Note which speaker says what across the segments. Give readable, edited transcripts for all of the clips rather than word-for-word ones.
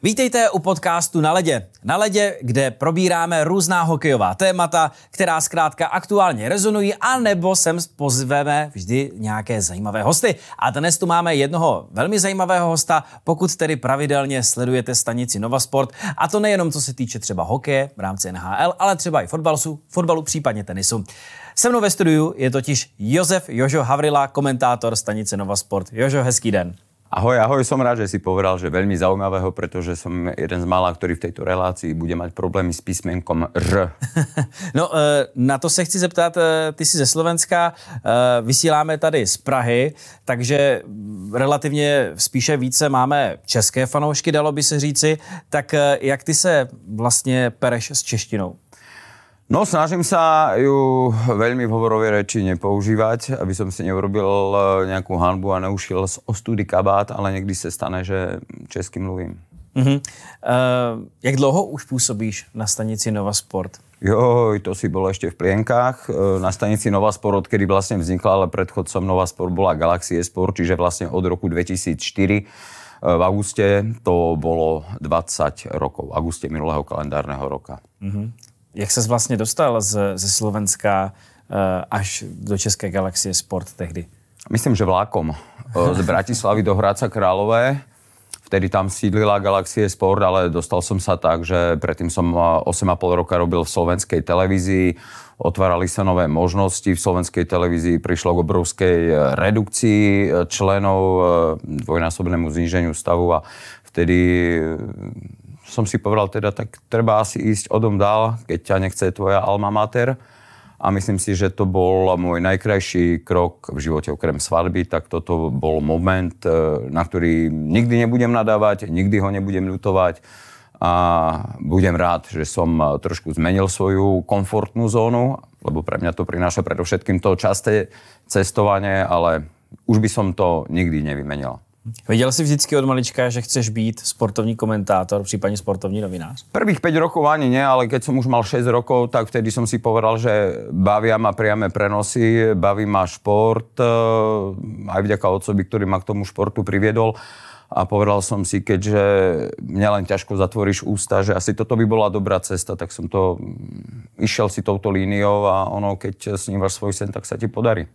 Speaker 1: Vítejte u podcastu Na ledě. Na ledě, kde probíráme různá hokejová témata, která zkrátka aktuálně rezonují, anebo sem pozveme vždy nějaké zajímavé hosty. A dnes tu máme jednoho velmi zajímavého hosta, pokud tedy pravidelně sledujete stanici Nova Sport. A to nejenom co se týče třeba hokeje v rámci NHL, ale třeba i fotbalu, případně tenisu. Se mnou ve studiu je totiž Jožo Havrila, komentátor stanice Nova Sport. Jožo, hezký den.
Speaker 2: Ahoj, som rád, že si povedal, že veľmi zaujímavého, pretože som jeden z mála, ktorý v tejto relácii bude mať problémy s písmenkom R.
Speaker 1: No, na to se chci zeptat, ty jsi ze Slovenska, vysíláme tady z Prahy, takže relativně spíše více máme české fanoušky, dalo by se říci. Tak jak ty se vlastně pereš s češtinou?
Speaker 2: No, snažím sa ju veľmi v hovorovej reči nepoužívať, aby som si neurobil nejakú hanbu a neušiel z ostúdy kabát, ale niekdy sa stane, že česky mluvím.
Speaker 1: Jak dlouho už působíš na stanici Nova Sport?
Speaker 2: To si bolo ešte v Plienkách. Na stanici Nova Sport, odkedy vlastne vznikla, ale predchodcom Nova Sport bola Galaxie Sport, čiže vlastne od roku 2004. V auguste to bolo 20 rokov. V auguste minulého kalendárneho roka.
Speaker 1: Jak ses vlastně dostal ze Slovenska až do České Galaxie Sport tehdy?
Speaker 2: Myslím, že vlákom. Z Bratislavy do Hradca Králové. Vtedy tam sídlila Galaxie Sport, ale dostal som sa tak, že predtým som 8,5 roka robil v slovenskej televízii. Otvárali sa nové možnosti. V slovenskej televízii prišlo k obrovskej redukcii členov, dvojnásobnému zníženiu stavu a vtedy som si povedal teda, tak treba asi ísť odom dál, keď ťa nechce tvoja alma mater. A myslím si, že to bol môj najkrajší krok v živote okrem svadby, tak toto bol moment, na ktorý nikdy nebudem nadávať, nikdy ho nebudem ľutovať a budem rád, že som trošku zmenil svoju komfortnú zónu, lebo pre mňa to prináša predovšetkým to časté cestovanie, ale už by som to nikdy nevymenil.
Speaker 1: Věděl jsi vždycky od malička, že chceš být sportovní komentátor, případně sportovní novinář?
Speaker 2: Prvých 5 rokov ani nie, ale keď som už mal 6 rokov, tak vtedy som si povedal, že bavia ma priame prenosy, baví ma šport, aj vďaka otcovi, ktorý ma k tomu športu priviedol. A povedal som si, keďže mňa len ťažko zatvoríš ústa, že asi toto by bola dobrá cesta, tak som to išiel si touto líniou a ono, keď snívaš svoj sen, tak sa ti podarí.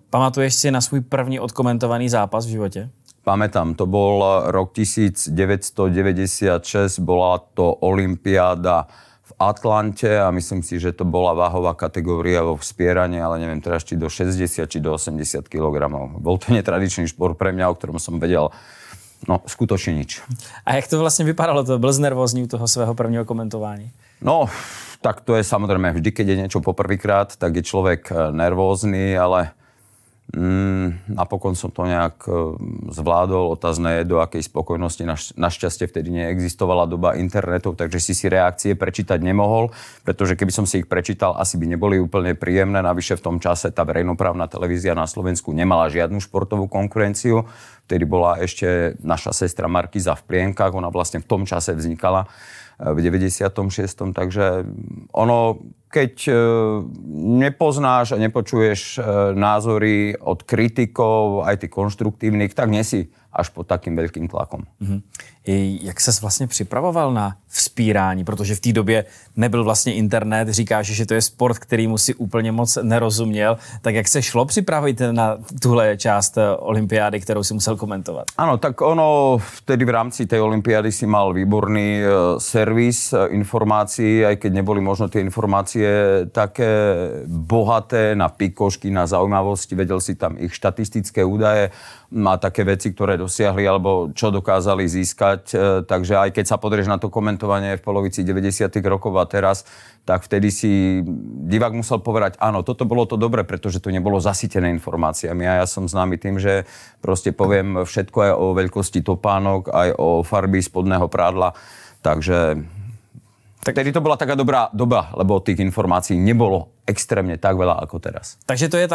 Speaker 1: Pamatuješ si na svůj první odkomentovaný zápas v životě?
Speaker 2: Pamätám, to bol rok 1996, bola to olympiáda v Atlante a myslím si, že to bola váhová kategória vo vspieraní, ale neviem teraz, či do 60, či do 80 kg. Bol to netradičný šport pre mňa, o ktorom som vedel skutočne nič.
Speaker 1: A jak to vlastně vypadalo? To byl znervózní u toho svého prvního komentování?
Speaker 2: No, tak to je samozrejme, vždy, keď je niečo poprvýkrát, tak je človek nervózny, ale napokon som to nejak zvládol. Otázne je, do akej spokojnosti. Našťastie vtedy neexistovala doba internetov, takže si reakcie prečítať nemohol, pretože keby som si ich prečítal, asi by neboli úplne príjemné. Navyše v tom čase tá verejnoprávna televízia na Slovensku nemala žiadnu športovú konkurenciu. Vtedy bola ešte naša sestra Markíza v Plienkach, ona vlastne v tom čase vznikala v 96. Takže ono, keď nepoznáš a nepočuješ názory od kritikov, aj tých konštruktívnych, tak nie si až pod takým veľkým tlakom.
Speaker 1: Jak ses vlastně připravoval na vzpírání? Protože v té době nebyl vlastně internet, říkáš, že to je sport, kterýmu si úplně moc nerozuměl. Tak jak se šlo připravit na tuhle část olympiády, kterou si musel komentovat?
Speaker 2: Áno, tak ono vtedy v rámci tej olympiády si mal výborný servis informácií, aj keď neboli možno tie informácie také bohaté na pikošky, na zaujímavosti, vedel si tam ich štatistické údaje, má také veci, ktoré dosiahli alebo čo dokázali získať. Takže aj keď sa podrieš na to komentovanie v polovici 90. rokov a teraz, tak vtedy si divák musel povedať, áno, toto bolo to dobre, pretože to nebolo zasytené informáciami. A ja som známy tým, že proste poviem všetko aj o veľkosti topánok, aj o farby spodného prádla. Takže vtedy to bola taká dobrá doba, lebo tých informácií nebolo extrémně tak veľa ako teraz.
Speaker 1: Takže to je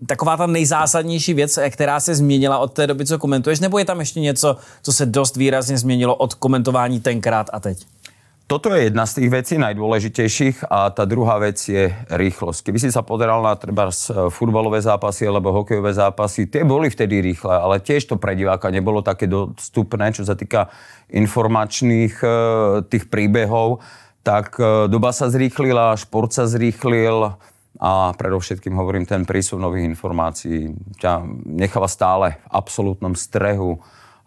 Speaker 1: taková ta nejzásadnější věc, která se změnila od té doby, co komentuješ, nebo je tam ještě něco, co se dost výrazně změnilo od komentování tenkrát a teď?
Speaker 2: Toto je jedna z tých vecí najdôležitejších a tá druhá vec je rýchlosť. Keby si sa pozeral na trebárs futbalové zápasy alebo hokejové zápasy, tie boli vtedy rýchle, ale tiež to pre diváka nebolo také dostupné, čo sa týka informačných tých príbehov, tak doba sa zrýchlila, šport sa zrýchlil a predovšetkým hovorím, ten prísun nových informácií ťa necháva stále v absolútnom strehu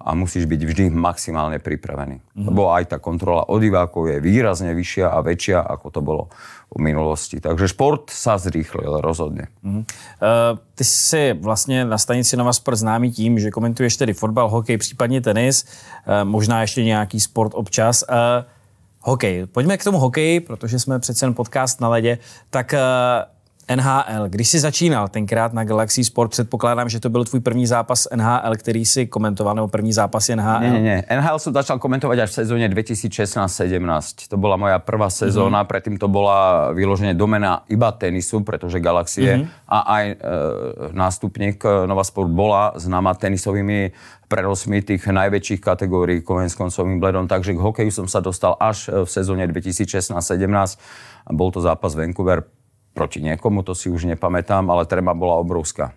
Speaker 2: a musíš byť vždy maximálne pripravený. Lebo aj tá kontrola od divákov je výrazne vyššia a väčšia, ako to bolo v minulosti. Takže šport sa zrýchlil rozhodne.
Speaker 1: Ty si vlastně na stanici Nova Sport známý tím, že komentuješ tedy fotbal, hokej, případně tenis, možná ještě nějaký sport občas. Hokej. Pojďme k tomu hokeji, protože jsme přece jen podcast na ledě. Tak NHL. Když jsi začínal tenkrát na Galaxy Sport, předpokládám, že to byl tvůj první zápas NHL, který si komentoval, nebo první zápas NHL.
Speaker 2: Nie. NHL som začal komentovať až v sezóne 2016-17. To bola moja prvá sezóna, predtým to bola vyložene domena iba tenisu, pretože Galaxie a aj nástupník Nova Sport bola známa tenisovými prenosmi tých najväčších kategórií Kovenskoncom, Wimbledon, takže k hokeju som sa dostal až v sezóne 2016-17. Bol to zápas Vancouver proti někomu, to si už nepamätám, ale tréma byla obrovská.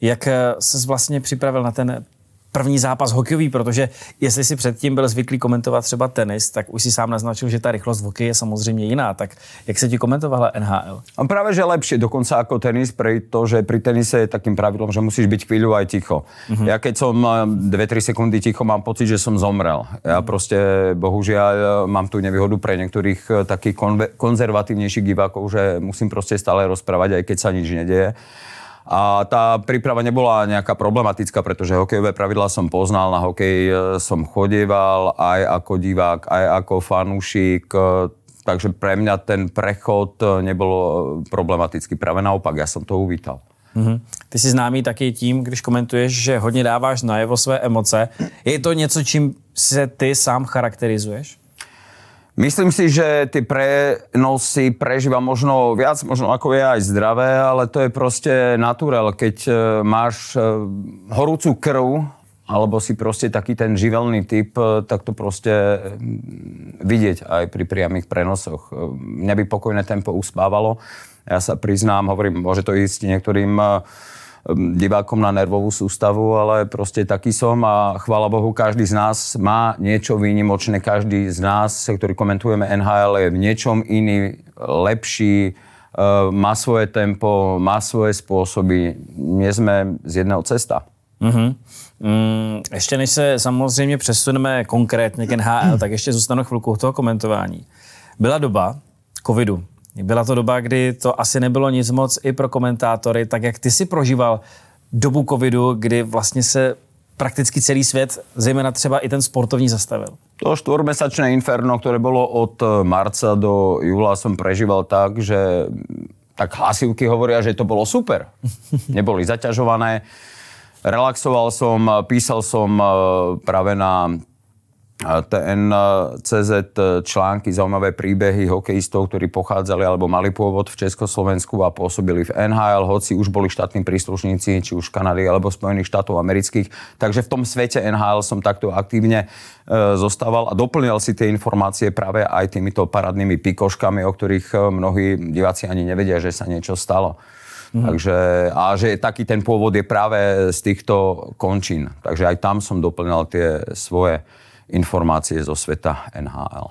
Speaker 1: Jak ses vlastně připravil na ten první zápas hokejový, protože jestli si předtím byl zvyklý komentovat třeba tenis, tak už si sám naznačil, že ta rychlost v hokeji je samozřejmě jiná. Tak jak se ti komentovala NHL?
Speaker 2: A práve, že lepšie, dokonca ako tenis, pretože pri tenise je takým pravidlom, že musíš byť chvíľu aj ticho. Ja keď som 2-3 sekundy ticho, mám pocit, že som zomrel. Ja proste, bohužiaľ, mám tu nevýhodu pre niektorých takých konzervatívnejších divákov, že musím proste stále rozprávať, aj keď sa nič nedeje. A tá príprava nebola nejaká problematická, pretože hokejové pravidlá som poznal, na hokej som chodieval aj ako divák, aj ako fanúšik, takže pre mňa ten prechod nebol problematický. Práve naopak, ja som to uvítal.
Speaker 1: Ty jsi známý taky tím, když komentuješ, že hodně dáváš najevo své emoce. Je to něco, čím se ty sám charakterizuješ?
Speaker 2: Myslím si, že tie prenosy prežívam možno viac, možno ako je aj zdravé, ale to je proste naturel. Keď máš horúcu krv, alebo si proste taký ten živelný typ, tak to proste vidieť aj pri priamých prenosoch. Mňa by pokojné tempo uspávalo. Ja sa priznám, hovorím, môže to ísť niektorým divákom na nervovú sústavu, ale proste taký som a chvála Bohu, každý z nás má niečo výnimočné, každý z nás, ktorý komentujeme NHL, je v niečom iný, lepší, má svoje tempo, má svoje spôsoby. Nie sme z jedného cesta.
Speaker 1: Ještě než se samozřejmě přesuneme konkrétně k NHL, tak ještě zůstanu chvilku toho komentování. Byla doba covidu. Byla to doba, kdy to asi nebylo nic moc i pro komentátory, tak jak ty si prožíval dobu covidu, kdy vlastně se prakticky celý svět, zejména třeba i ten sportovní, zastavil?
Speaker 2: To 4-mesačné inferno, ktoré bolo od marca do júla, som prežíval tak, že tak hlasivky hovoria, že to bolo super. Neboli zaťažované. Relaxoval som, písal som práve na TN.cz články, zaujímavé príbehy hokejistov, ktorí pochádzali alebo mali pôvod v Československu a pôsobili v NHL, hoci už boli štátni príslušníci, či už Kanady alebo Spojených štátov amerických. Takže v tom svete NHL som takto aktívne zostával a doplnil si tie informácie práve aj týmito parádnymi pikoškami, o ktorých mnohí diváci ani nevedia, že sa niečo stalo. Takže, a že taký ten pôvod je práve z týchto končín. Takže aj tam som doplňal tie svoje informácie zo světa NHL.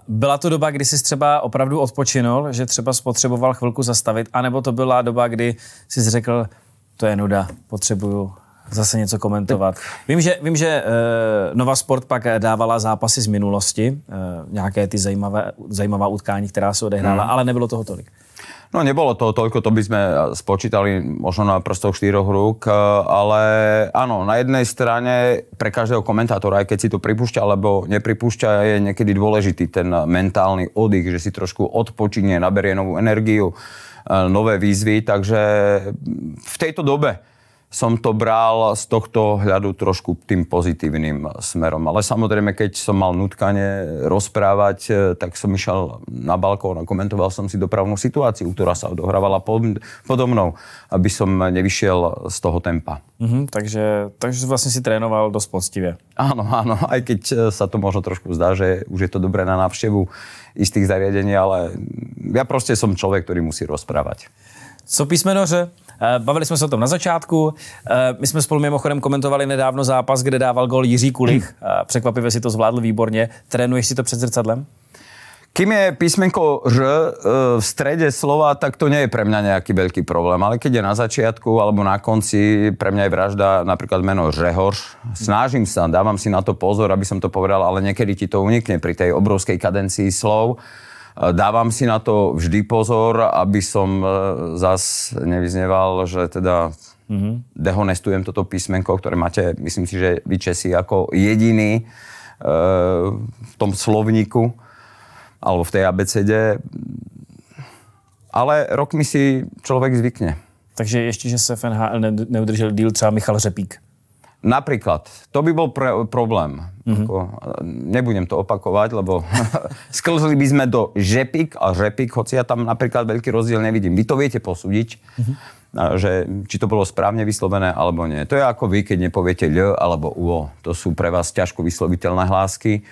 Speaker 1: Byla to doba, kdy jsi třeba opravdu odpočinul, že třeba spotřeboval chvilku zastavit, anebo to byla doba, kdy jsi řekl, to je nuda, potřebuju zase něco komentovat. Vím, že Nova Sport pak dávala zápasy z minulosti, nějaké ty zajímavá utkání, která se odehrála, ale nebylo toho tolik.
Speaker 2: No nebolo to toľko, to by sme spočítali možno na prstoch 4 rúk, ale áno, na jednej strane pre každého komentátora, aj keď si to pripúšťa alebo nepripúšťa, je niekedy dôležitý ten mentálny oddych, že si trošku odpočinie, naberie novú energiu, nové výzvy, takže v tejto dobe som to bral z tohto hľadu trošku tým pozitívnym smerom. Ale samozrejme, keď som mal nutkanie rozprávať, tak som išiel na balkón a komentoval som si dopravnú situáciu, ktorá sa odohrávala podo mnou, aby som nevyšiel z toho tempa.
Speaker 1: Takže vlastne si trénoval dosť poctivě.
Speaker 2: Áno, aj keď sa to možno trošku zdá, že už je to dobré na návštevu istých zariadení, ale ja proste som človek, ktorý musí rozprávať.
Speaker 1: Co písmeno Ř? Bavili jsme se o tom na začátku. My jsme spolu mimochodem komentovali nedávno zápas, kde dával gól Jiří Kulich. Překvapivě si to zvládl výborně. Trénuješ si to před zrcadlem?
Speaker 2: Kým je písmenko Ž v strede slova, tak to nie je pre mňa nejaký veľký problém. Ale keď je na začiatku alebo na konci, pre mňa je vražda napríklad meno Řehoř. Snažím sa, dávam si na to pozor, aby som to povedal, ale niekedy ti to unikne pri tej obrovskej kadencii slov. Dávam si na to vždy pozor, aby som zas nevyzneval, že teda dehonestujem toto písmenko, ktoré máte, myslím si, že vy Česi ako jediný v tom slovníku alebo v tej abecede. Ale rokmi si človek zvykne.
Speaker 1: Takže ještě, že se v NHL neudržel díl třeba Michal Řepík.
Speaker 2: Napríklad. To by bol problém. Nebudem to opakovať, lebo sklzli by sme do Žepík a Řepík, hoci ja tam napríklad veľký rozdiel nevidím. Vy to viete posúdiť, že či to bolo správne vyslovené alebo nie. To je ako vy, keď nepoviete Ľ alebo UO. To sú pre vás ťažko vysloviteľné hlásky,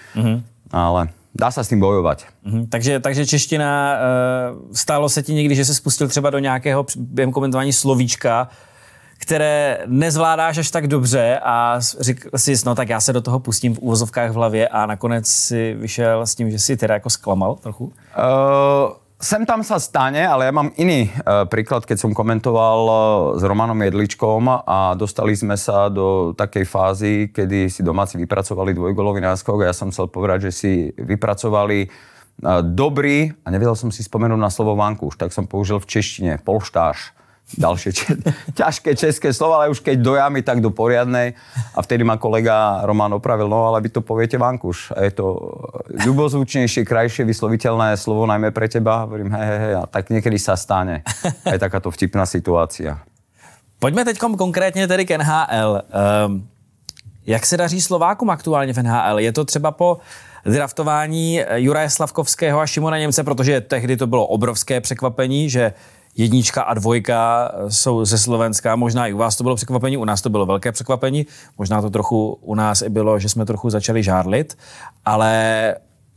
Speaker 2: ale dá sa s tým bojovať.
Speaker 1: Takže čeština, stálo se ti někdy, že se spustil třeba do nějakého během komentování slovíčka, které nezvládáš až tak dobře a řekl si, no tak já se do toho pustím v úvozovkách v hlavě a nakonec si vyšel s tím, že si teda jako zklamal trochu?
Speaker 2: Sem tam sa stane, ale ja mám iný príklad, keď som komentoval s Romanom Jedličkom a dostali sme sa do takej fázy, kedy si domáci vypracovali dvojgolový náskok a ja som chcel povedať, že si vypracovali dobrý, a nevedel som si spomenúť na slovo vankúš, tak som použil v češtine polštář. Ďalšie ťažké české slovo, ale už keď do jamy, tak do poriadnej. A vtedy ma kolega Roman opravil, no ale vy to poviete vankúš. A je to ľubozvučnejšie, krajšie vysloviteľné slovo, najmä pre teba. Hovorím, hej, a tak niekedy sa stane aj takáto vtipná situácia.
Speaker 1: Pojďme teď konkrétně tedy k NHL. Jak se daří Slovákům aktuálně v NHL? Je to třeba po draftování Juraje Slavkovského a Šimona Němce, protože tehdy to bylo obrovské překvapení, že jednička a dvojka jsou ze Slovenska. Možná i u vás to bylo překvapení, u nás to bylo velké překvapení. Možná to trochu u nás i bylo, že jsme trochu začali žárlit. Ale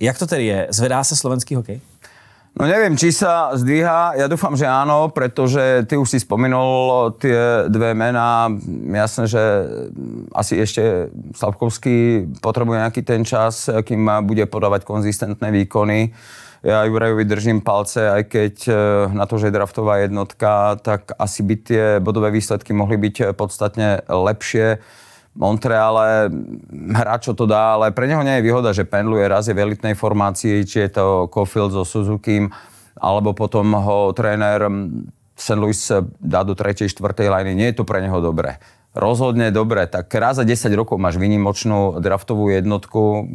Speaker 1: jak to tedy je? Zvedá se slovenský hokej?
Speaker 2: No neviem, či sa zdvíha. Ja dúfam, že áno, pretože ty už si spomenul tie dve mená. Jasné, že asi ešte Slavkovský potrebuje nejaký ten čas, kým bude podávať konzistentné výkony. Ja Jurajovi držím palce, aj keď na to, že je draftová jednotka, tak asi by tie bodové výsledky mohli byť podstatne lepšie. Montreale hrá, čo to dá, ale pre neho nie je výhoda, že pendluje raz je v elitnej formácii, či je to Caulfield so Suzukim, alebo potom ho tréner St. Louis dá do 3., 4. lajny. Nie je to pre neho dobré. Rozhodne dobre, tak raz za 10 rokov máš výnimočnú draftovú jednotku.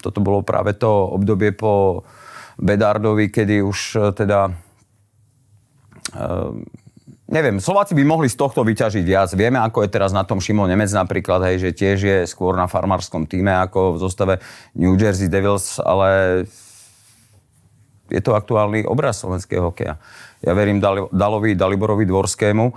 Speaker 2: Toto bolo práve to obdobie po Bedardovi, kedy už teda neviem, Slováci by mohli z tohto vyťažiť viac. Vieme, ako je teraz na tom Šimon Nemec napríklad, hej, že tiež je skôr na farmárskom týme ako v zostave New Jersey Devils, ale je to aktuálny obraz slovenského hokeja. Ja verím Daliborovi Dvorskému,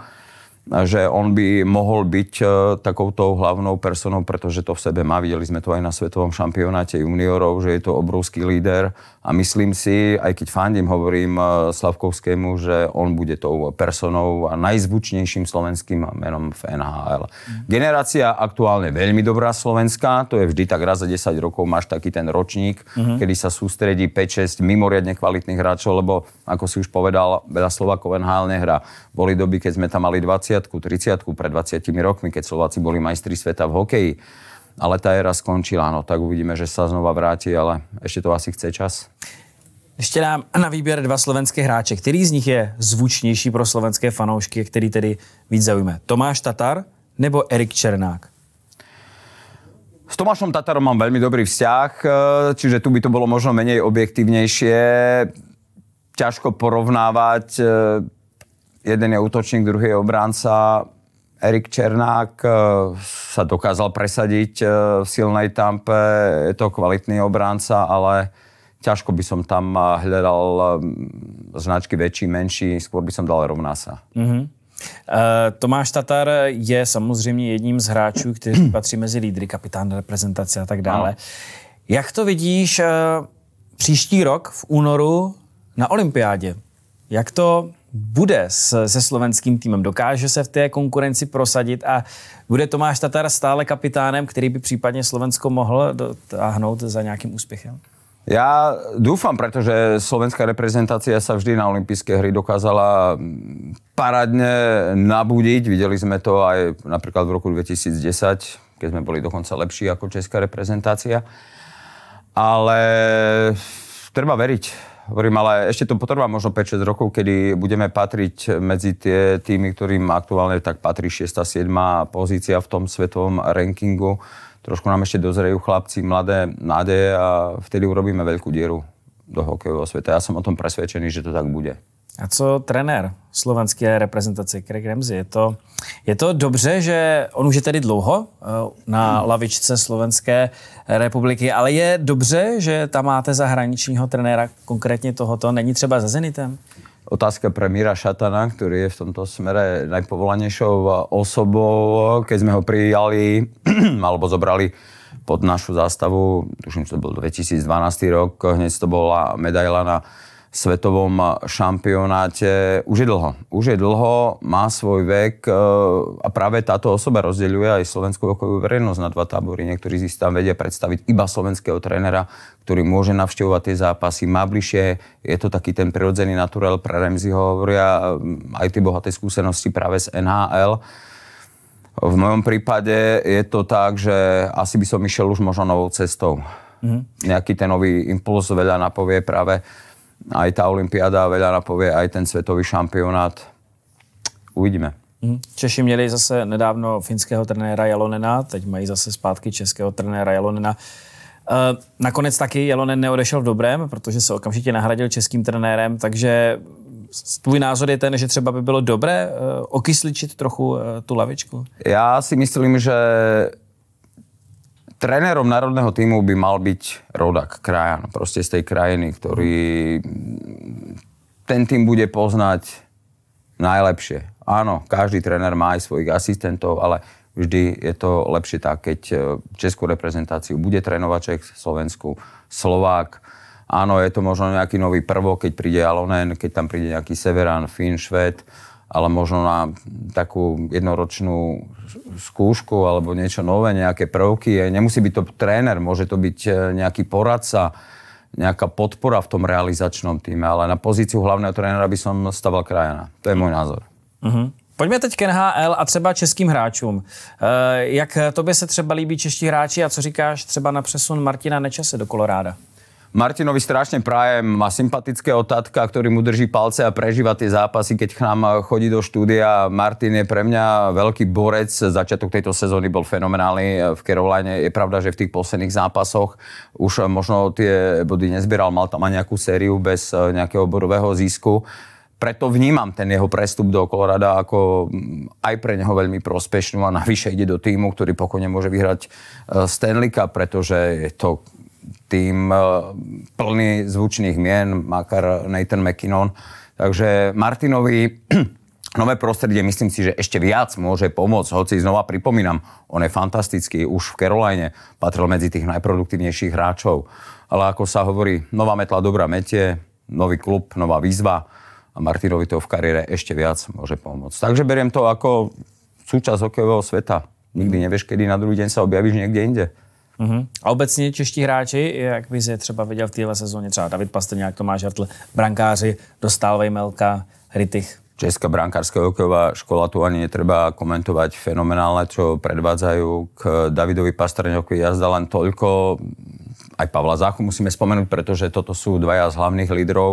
Speaker 2: že on by mohol byť takouto hlavnou personou, pretože to v sebe má. Videli sme to aj na svetovom šampionáte juniorov, že je to obrovský líder a myslím si, aj keď fandím, hovorím Slavkovskému, že on bude tou personou a najzvučnejším slovenským menom v NHL. Generácia aktuálne veľmi dobrá slovenská, to je vždy tak raz za 10 rokov máš taký ten ročník, kedy sa sústredí 5-6 mimoriadne kvalitných hráčov, lebo ako si už povedal, veľa Slovákov NHL nehrá. Boli doby, keď sme tam mali 30 pred 20 rokmi, keď Slováci boli majstri sveta v hokeji. Ale tá éra skončila, no tak uvidíme, že sa znova vráti, ale ešte to asi chce čas.
Speaker 1: Ještě dám na výběr 2 slovenské hráče. Který z nich je zvučnější pro slovenské fanoušky, který tedy víc zaujme? Tomáš Tatar nebo Erik Černák?
Speaker 2: S Tomášom Tatarom mám veľmi dobrý vzťah, čiže tu by to bolo možno menej objektívnejšie. Ťažko porovnávať. Jeden je útočník, druhý je obránca. Erik Černák sa dokázal presadiť v silnej Tampe. Je to kvalitný obránca, ale ťažko by som tam hľadal značky väčší, menší. Skôr by som dal rovná sa.
Speaker 1: Tomáš Tatar je samozřejmě jedním z hráčů, kteří patří mezi lídry, kapitán reprezentace a tak dále. No. Jak to vidíš příští rok v únoru na olympiádě? Jak to bude se slovenským týmem? Dokáže se v té konkurenci prosadit a bude Tomáš Tatar stále kapitánem, který by případně Slovensko mohl dotáhnout za nějakým úspěchem?
Speaker 2: Ja dúfam, pretože slovenská reprezentácia sa vždy na olympijské hry dokázala parádne nabudiť. Videli sme to aj napríklad v roku 2010, keď sme boli dokonca lepší ako česká reprezentácia. Ale treba veriť. Hovorím, ale ešte to potrvá možno 5-6 rokov, kedy budeme patriť medzi tie týmy, ktorým aktuálne tak patrí 6. 7. pozícia v tom svetovom rankingu. Trošku nám ešte dozrejú chlapci, mladé nádeje a vtedy urobíme veľkú dieru do hokejového sveta. Ja som o tom presvedčený, že to tak bude.
Speaker 1: A co trenér slovenské reprezentace Craig Ramsay? Je to dobře, že on už je tedy dlouho na lavičce Slovenské republiky, ale je dobře, že tam máte zahraničního trenéra, konkrétně tohoto, není třeba za Zenitem?
Speaker 2: Otázka pre Míra Šatana, ktorý je v tomto smere najpovolanejšou osobou. Keď sme ho prijali, alebo zobrali pod našu zástavu, tuším, že to bol 2012 rok, hneď to bola medaila na svetovom šampionáte. Už je dlho, má svoj vek a práve táto osoba rozdeľuje aj slovenskú hokejovú verejnosť na dva tábory. Niektorí si tam vedia predstaviť iba slovenského trénera, ktorý môže navštevovať tie zápasy, má bližšie. Je to taký ten prirodzený naturel pre Ramsayho, hovoria aj tie bohaté skúsenosti práve z NHL. V mojom prípade je to tak, že asi by som išiel už možno novou cestou. Nejaký ten nový impuls veľa napovie práve aj tá olympiáda, veľa napovie aj ten svetový šampionát. Uvidíme.
Speaker 1: Češi měli zase nedávno finského trenéra Jalonena, teď mají zase zpátky českého trenéra Jalonena. Nakonec taky Jalonen neodešel v dobrém, protože se okamžitě nahradil českým trenérem, takže tvůj názor je ten, že třeba by bylo dobré okysličit trochu tu lavičku? Já
Speaker 2: si myslím, že trénerom národného týmu by mal byť rodak, krajan, proste z tej krajiny, ktorý ten tým bude poznať najlepšie. Áno, každý tréner má aj svojich asistentov, ale vždy je to lepšie tak, keď českú reprezentáciu bude trénovať Čech, Slovensku, Slovák. Áno, je to možno nejaký nový prvok, keď príde Jalonen, keď tam príde nejaký Severan, Finn, Švéd, ale možno na takú jednoročnú skúšku alebo niečo nové, nejaké prvky. Nemusí byť to tréner, môže to byť nejaký poradca, nejaká podpora v tom realizačnom týme, ale na pozíciu hlavného trénera by som staval krajana. To je môj názor.
Speaker 1: Pojďme teď k NHL a třeba českým hráčům. Jak tobě se třeba líbí čeští hráči a co říkáš třeba na přesun Martina Nečase do Koloráda?
Speaker 2: Martinovi strašne prajem, má sympatického tatka, ktorý mu drží palce a prežíva tie zápasy, keď k nám chodí do štúdia. Martin je pre mňa veľký borec, začiatok tejto sezóny bol fenomenálny v Caroline. Je pravda, že v tých posledných zápasoch už možno tie body nezbieral, mal tam aj nejakú sériu bez nejakého bodového zisku. Preto vnímam ten jeho prestup do Colorada ako aj pre neho veľmi prospešnú a navyše ide do týmu, ktorý pokojne môže vyhrať Stanley Cup, pretože je to tým plný zvučných mien, Makar, Nathan McKinnon. Takže Martinovi nové prostredie, myslím si, že ešte viac môže pomôcť. Hoci znova pripomínam, on je fantastický. Už v Caroline patril medzi tých najproduktívnejších hráčov. Ale ako sa hovorí, nová metla dobrá metie, nový klub, nová výzva a Martinovi to v kariére ešte viac môže pomôcť. Takže beriem to ako súčasť hokejového sveta. Nikdy nevieš, kedy na druhý deň sa objavíš niekde inde.
Speaker 1: A obecně čeští hráči, jak bys je třeba viděl v téhle sezóně, třeba David Pastrňák, Tomáš Hartl, brankáři, Dostál, Vejmelka, Hrytych?
Speaker 2: Česká brankárska hokejová škola, tu ani netreba komentovať, fenomenálne, čo predvádzajú. K Davidovi Pastrňákovi jazda len toľko. Aj Pavla Záchu musíme spomenúť, pretože toto sú dvaja z hlavných lídrov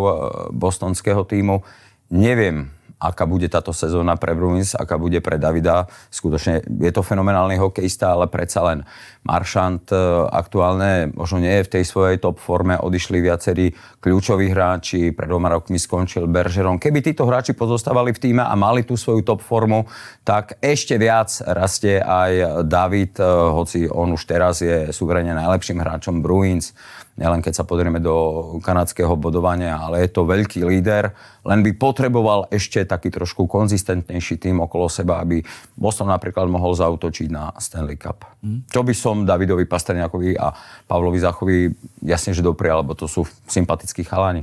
Speaker 2: bostonského tímu. Neviem, aká bude táto sezóna pre Bruins, aká bude pre Davida. Skutočne je to fenomenálny hokejista, ale predsa len Marchand aktuálne možno nie je v tej svojej top forme. Odišli viacerí kľúčoví hráči, pred 2 rokmi skončil Bergeron. Keby títo hráči pozostávali v tíme a mali tú svoju top formu, tak ešte viac rastie aj David, hoci on už teraz je suverene najlepším hráčom Bruins. Nielen keď sa pozrieme do kanadského bodovania, ale je to veľký líder. Len by potreboval ešte taký trošku konzistentnejší tým okolo seba, aby Boston napríklad mohol zaútočiť na Stanley Cup. Čo by som Davidovi Pastrňákovi a Pavlovi Zachovi jasne, že doprial, lebo to sú sympatickí chalani.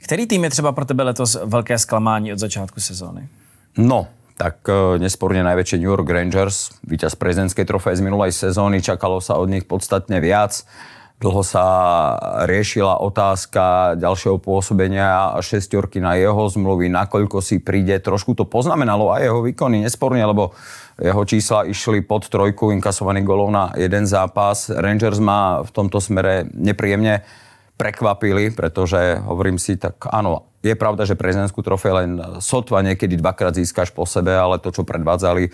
Speaker 1: Který tým je třeba pro tebe letos velké zklamání od začátku sezóny?
Speaker 2: No, tak nesporne najväčšie New York Rangers, víťaz prezidentskej trofeje z minulej sezóny, čakalo sa od nich podstatne viac. Dlho sa riešila otázka ďalšieho pôsobenia a 6 na jeho zmluvy, nakoľko si príde. Trošku to poznamenalo aj jeho výkony, nesporne, lebo jeho čísla išli pod 3 inkasovaných golov na jeden zápas. Rangers ma v tomto smere nepríjemne prekvapili, pretože hovorím si, tak áno, je pravda, že prezidentskú trofej len sotva niekedy 2-krát získaš po sebe, ale to, čo predvádzali,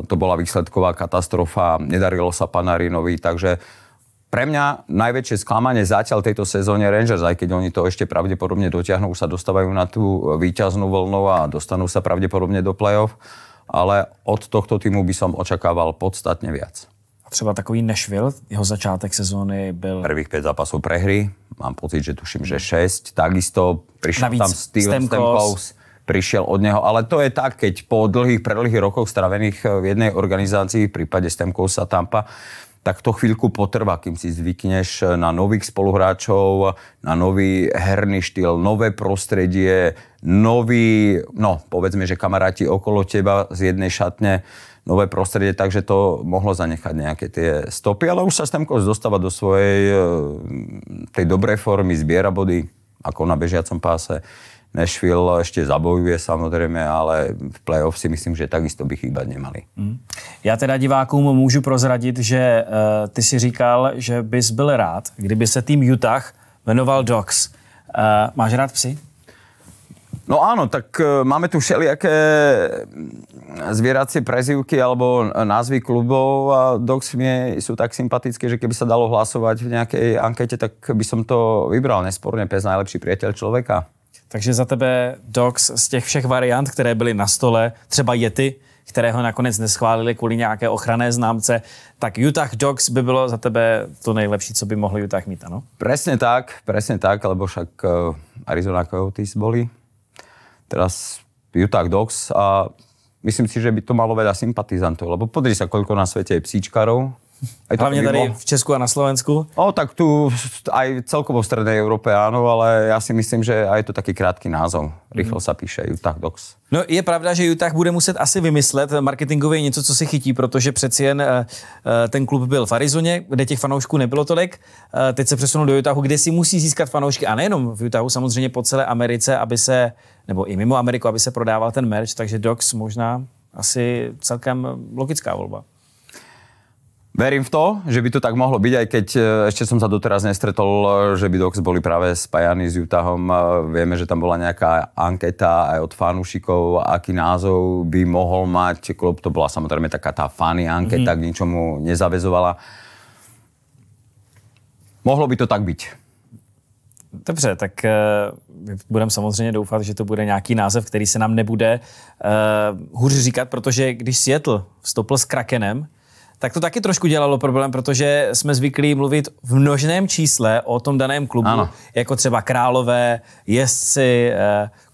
Speaker 2: to bola výsledková katastrofa. Nedarilo sa Panarinovi, takže pre mňa najväčšie sklamanie zatiaľ tejto sezóne Rangers, aj keď oni to ešte pravdepodobne dotiahnu, už sa dostávajú na tú víťaznú vlnu a dostanú sa pravdepodobne do play-off, ale od tohto týmu by som očakával podstatne viac.
Speaker 1: A třeba takový Nashville, jeho začátek sezóny byl...
Speaker 2: Prvých 5 zápasov prehry, mám pocit, že tuším, že 6, takisto prišiel
Speaker 1: navíc
Speaker 2: tam Stamkos, prišiel od neho, ale to je tak, keď po predlhých rokoch stravených v jednej organizácii, v prípade Stamkosa Tampa, tak to chvíľku potrvá, kým si zvykneš na nových spoluhráčov, na nový herný štýl, nové prostredie, nový, no povedzme, že kamaráti okolo teba z jednej šatne, nové prostredie, takže to mohlo zanechať nejaké tie stopy, ale už sa Stamkos dostáva do svojej tej dobrej formy, zbiera body, ako na bežiacom páse. Nashville ešte zabojuje samozrejme, ale v play-off si myslím, že takisto by chýbať nemali.
Speaker 1: Já teda divákům můžu prozradit, že ty si říkal, že bys byl rád, kdyby se tým Utah jmenoval Dogs. Máš rád psy?
Speaker 2: No áno, tak máme tu všelijaké zvieracie prezývky alebo názvy klubov a Dogs mi sú tak sympatické, že keby sa dalo hlasovať v nejakej ankete, tak by som to vybral. Nesporne pes najlepší priateľ človeka.
Speaker 1: Takže za tebe Dogs z těch všech variant, které byly na stole, třeba Yeti, kterého nakonec neschválili kvůli nějaké ochranné známce, tak Utah Dogs by bylo za tebe to nejlepší, co by mohli Utah mít, ano?
Speaker 2: Presne tak, lebo však Arizona Coyotes boli. Teraz Utah Dogs a myslím si, že by to malo veľa sympatizantov, lebo podri sa, koľko na svete je psíčkarov.
Speaker 1: Hlavne tady v Česku a na Slovensku?
Speaker 2: Tak tu aj celkovo v strednej Európe áno, ale ja si myslím, že aj to taký krátky názov. Rýchlo sa píše Utah Dogs.
Speaker 1: No je pravda, že Utah bude muset asi vymyslet marketingově něco, co si chytí, protože přeci jen ten klub byl v Arizoně, kde těch fanoušků nebylo tolik. Teď se přesunul do Utahu, kde si musí získat fanoušky a nejenom v Utahu, samozřejmě po celé Americe, aby se, nebo i mimo Ameriku, aby se prodával ten merch, takže Dogs možná asi celkem logická volba.
Speaker 2: Verím v to, že by to tak mohlo byť, aj keď ešte som sa doteraz nestretol, že by Dogs boli práve spájani s Utahom. Vieme, že tam bola nejaká anketa aj od fanúšikov, aký názov by mohol mať klub. To bola samozrejme taká tá funny anketa, k ničomu nezavezovala. Mohlo by to tak byť.
Speaker 1: Dobře, tak budeme samozřejmě doufat, že to bude nějaký název, který se nám nebude hůř říkat, protože když Seattle vstoupil s Krakenem, tak to taky trošku dělalo problém, protože jsme zvyklí mluvit v množném čísle o tom daném klubu, ano. Jako třeba králové, jezdci,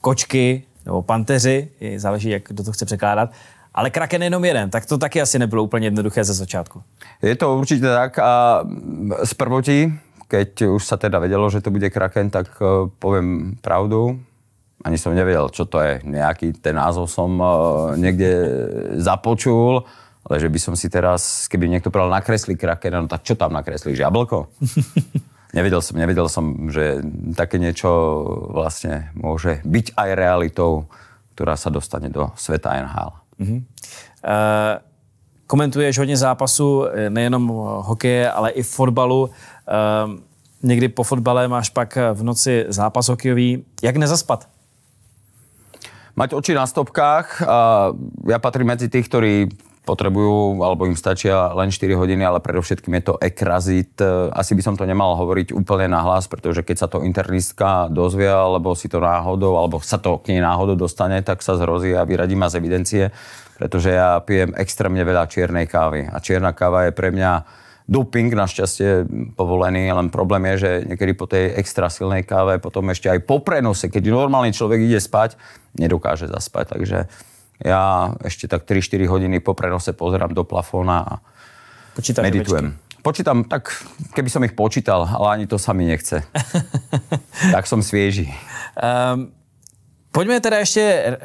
Speaker 1: kočky nebo panteři, záleží, jak kdo to chce překládat. Ale Kraken je jenom jeden, tak to taky asi nebylo úplně jednoduché ze začátku. Je
Speaker 2: to určite tak a z prvotí, keď už sa teda vedelo, že to bude Kraken, tak poviem pravdu. Ani som nevedel, čo to je. Nejaký ten názov som niekde započul. Ale že by som si teraz, keby niekto povedal nakreslí Krakena, no tak čo tam nakreslíš? Jablko? Nevedel som, že také niečo vlastne môže byť aj realitou, ktorá sa dostane do sveta NHL.
Speaker 1: Komentuješ hodně zápasů, nejenom hokeje, ale i fotbalu. Někdy po fotbale máš pak v noci zápas hokejový. Jak nezaspat?
Speaker 2: Mať oči na stopkách. Ja patrím medzi tých, ktorí potrebujú, alebo im stačia len 4 hodiny, ale predovšetkým je to ekrazit. Asi by som to nemal hovoriť úplne nahlas, pretože keď sa to internistka dozvie, alebo si to náhodou, alebo sa to k nej náhodou dostane, tak sa zhrozí a vyradí ma z evidencie, pretože ja pijem extrémne veľa čiernej kávy. A čierna káva je pre mňa doping, našťastie povolený, len problém je, že niekedy po tej extra silnej káve, potom ešte aj po prenose, keď normálny človek ide spať, nedokáže zaspať, takže ja ešte tak 3-4 hodiny po prenose pozerám do plafóna a meditujem. Počítam, tak keby som ich počítal, ale ani to sa mi nechce. Tak som svieži.
Speaker 1: Pojďme teda ještě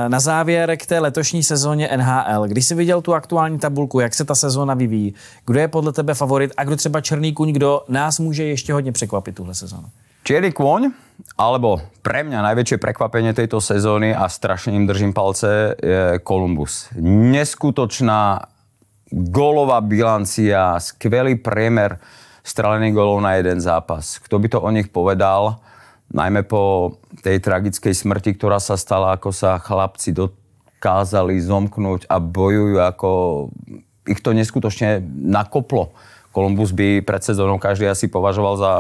Speaker 1: na závěr k té letošní sezóně NHL. Když jsi viděl tu aktuální tabulku, jak se ta sezóna vyvíjí, kdo je podle tebe favorit a kdo třeba černý kůň, kdo nás může ještě hodně překvapit tuhle sezónu?
Speaker 2: Čierny kôň, alebo pre mňa najväčšie prekvapenie tejto sezóny a strašne im držím palce, je Columbus. Neskutočná gólová bilancia, skvelý priemer strelených gólov na jeden zápas. Kto by to o nich povedal, najmä po tej tragickej smrti, ktorá sa stala, ako sa chlapci dokázali zomknúť a bojujú, ako ich to neskutočne nakoplo. Columbus by pred sezónou každý asi považoval za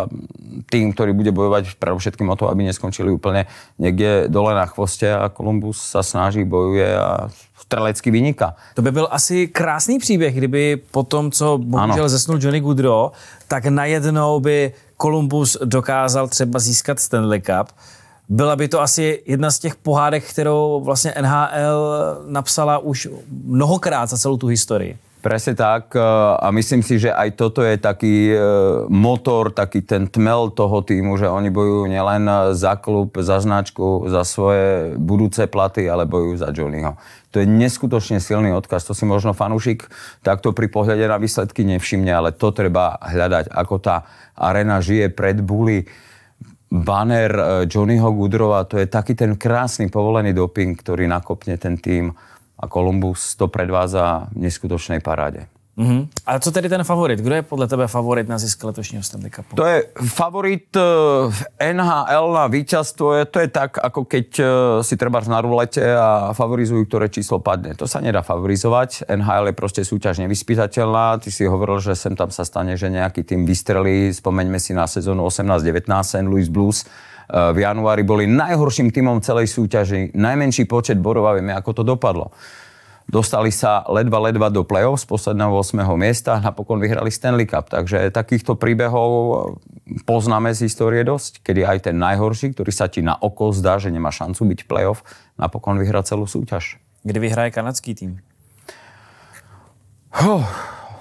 Speaker 2: tým, ktorý bude bojovať predovšetkým o to, aby neskončili úplne niekde dole na chvoste a Columbus sa snaží, bojuje a strelecky vyniká.
Speaker 1: To by byl asi krásný příběh, kdyby po tom, co bohužel zesnul Johnny Gaudreau, tak najednou by Columbus dokázal třeba získat Stanley Cup. Byla by to asi jedna z těch pohádek, kterou vlastně NHL napsala už mnohokrát za celou tu historii.
Speaker 2: Presne tak a myslím si, že aj toto je taký motor, taký ten tmel toho týmu, že oni bojujú nielen za klub, za značku, za svoje budúce platy, ale bojujú za Johnnyho. To je neskutočne silný odkaz. To si možno fanúšik takto pri pohľade na výsledky nevšimne, ale to treba hľadať, ako tá arena žije pred Bully. Banner Johnnyho Gaudreaua, to je taký ten krásny povolený doping, ktorý nakopne ten tým. A Columbus to predvádza v neskutočnej paráde.
Speaker 1: A co tedy ten favorit? Kdo je podle tebe favorit na zisk letošního Stanley Cupu?
Speaker 2: To je favorit v NHL na víťazstvo. To je tak, ako keď si trebáš na rulete a favorizujú, ktoré číslo padne. To sa nedá favorizovať. NHL je proste súťaž nevyspytateľná. Ty si hovoril, že sem tam sa stane, že nejaký tým vystrelí. Spomeňme si na sezónu 18-19 St. Louis Blues. V januári boli najhorším tímom celej súťaži. Najmenší počet bodov a vieme, ako to dopadlo. Dostali sa ledva do play-off z posledného 8. miesta a napokon vyhrali Stanley Cup. Takže takýchto príbehov poznáme z histórie dosť, kedy aj ten najhorší, ktorý sa ti na oko zdá, že nemá šancu byť play-off, napokon vyhrá celú súťaž.
Speaker 1: Kdy vyhraje kanadský tým?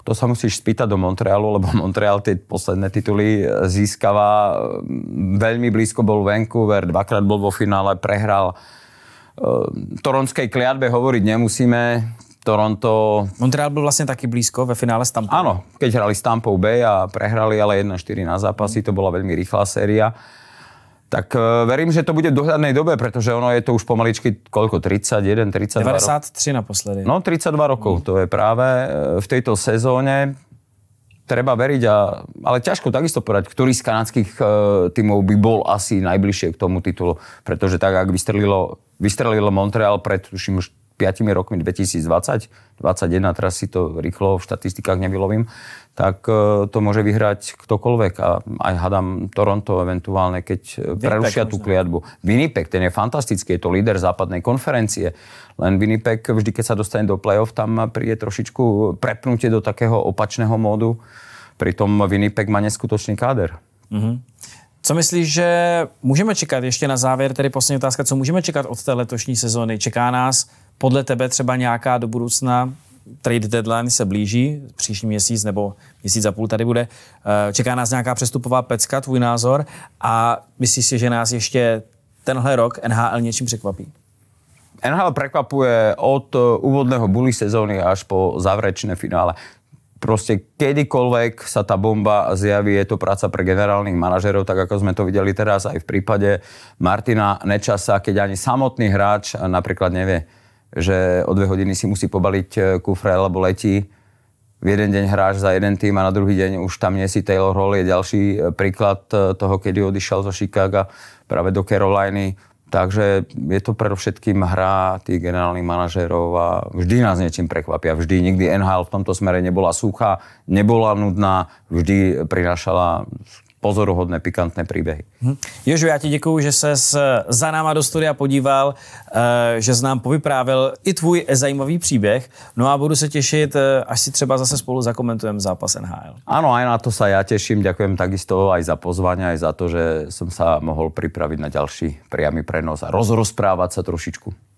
Speaker 2: To sa musíš spýtať do Montrealu, lebo Montreal tie posledné tituly získava. Veľmi blízko bol Vancouver, dvakrát bol vo finále, prehral. Toronskej kliatbe hovoriť nemusíme. Toronto...
Speaker 1: Montreal byl vlastně taky blízko ve finále s Tampou.
Speaker 2: Áno, keď hrali s Tampou Bay a prehrali, ale 1-4 na zápasy, to bola veľmi rýchla séria. Tak verím, že to bude v dohľadnej dobe, pretože ono je to už pomaličky koľko? 31, 32 rokov?
Speaker 1: 93 naposledy.
Speaker 2: No, 32 rokov. To je práve v tejto sezóne. Treba veriť, ale ťažko takisto povedať, ktorý z kanadských tímov by bol asi najbližšie k tomu titulu. Pretože tak, ak vystrelilo Montreal pred tuším už 5 rokmi 2020, 2021, teraz si to rýchlo v štatistikách nevylovím, tak to môže vyhrať ktokoľvek. A aj hádam Toronto eventuálne, keď prerušia tú kliatbu. Winnipeg, ten je fantastický, je to líder západnej konferencie. Len Winnipeg, vždy keď sa dostane do play-off, tam príde trošičku prepnutie do takého opačného módu. Pritom Winnipeg má neskutočný káder.
Speaker 1: Co myslíš, že můžeme čekat ještě na závěr, tedy poslední otázka, co můžeme čekat od té letošní sezóny? Čeká nás podle tebe třeba nějaká do budoucna, trade deadline se blíží, příští měsíc nebo měsíc a půl tady bude, čeká nás nějaká přestupová pecka, tvůj názor, a myslíš si, že nás ještě tenhle rok NHL něčím překvapí?
Speaker 2: NHL prekvapuje od úvodného Bully sezóny až po záverečné finále. Proste kedykoľvek sa tá bomba zjaví, je to práca pre generálnych manažerov, tak ako sme to videli teraz aj v prípade Martina Nečasa, keď ani samotný hráč napríklad nevie, že o 2 hodiny si musí pobaliť kufre, lebo letí. V jeden deň hráš za jeden tým a na druhý deň už tam nie si. Taylor Hall je ďalší príklad toho, kedy odišiel zo Chicaga práve do Caroliny. Takže je to predovšetkým hra tých generálnych manažérov a vždy nás niečím prekvapia. Vždy, nikdy NHL v tomto smere nebola suchá, nebola nudná, vždy prinášala pozoruhodné, pikantné príbehy.
Speaker 1: Jožo, já ti děkuju, že ses za náma do studia podíval, že jsi nám povyprávěl i tvůj zajímavý příběh. No a budu se těšit, až si třeba zase spolu zakomentujeme zápas NHL.
Speaker 2: Áno, aj na to sa ja teším. Ďakujem takisto aj za pozvanie, aj za to, že som sa mohol pripraviť na ďalší priamy prenos a rozprávať sa trošičku.